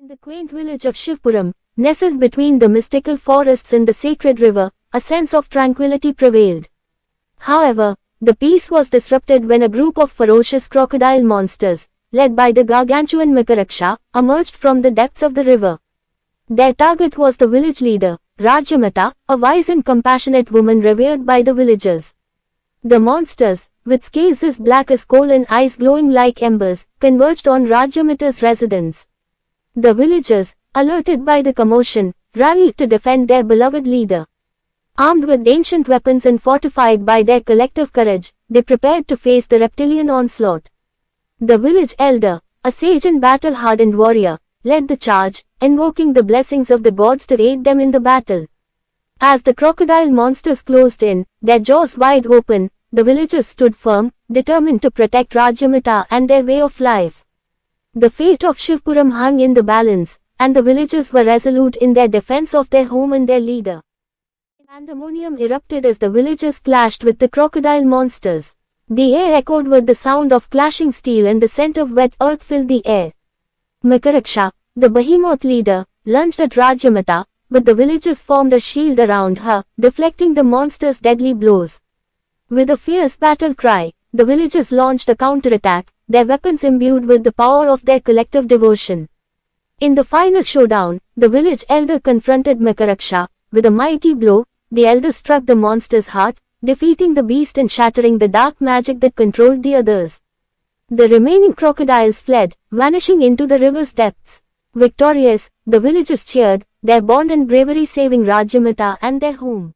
In the quaint village of Shivpuram, nestled between the mystical forests and the sacred river, a sense of tranquility prevailed. However, the peace was disrupted when a group of ferocious crocodile monsters, led by the gargantuan Makaraksha, emerged from the depths of the river. Their target was the village leader, Rajyamata, a wise and compassionate woman revered by the villagers. The monsters, with scales as black as coal and eyes glowing like embers, converged on Rajyamata's residence. The villagers, alerted by the commotion, rallied to defend their beloved leader. Armed with ancient weapons and fortified by their collective courage, they prepared to face the reptilian onslaught. The village elder, a sage and battle-hardened warrior, led the charge, invoking the blessings of the gods to aid them in the battle. As the crocodile monsters closed in, their jaws wide open, the villagers stood firm, determined to protect Rajyamata and their way of life. The fate of Shivpuram hung in the balance, and the villagers were resolute in their defense of their home and their leader. Pandemonium erupted as the villagers clashed with the crocodile monsters. The air echoed with the sound of clashing steel and the scent of wet earth filled the air. Makaraksha, the behemoth leader, lunged at Rajyamata, but the villagers formed a shield around her, deflecting the monster's deadly blows. With a fierce battle cry, the villagers launched a counterattack, their weapons imbued with the power of their collective devotion. In the final showdown, the village elder confronted Makaraksha. With a mighty blow, the elder struck the monster's heart, defeating the beast and shattering the dark magic that controlled the others. The remaining crocodiles fled, vanishing into the river's depths. Victorious, the villagers cheered, their bond and bravery saving Rajyamata and their home.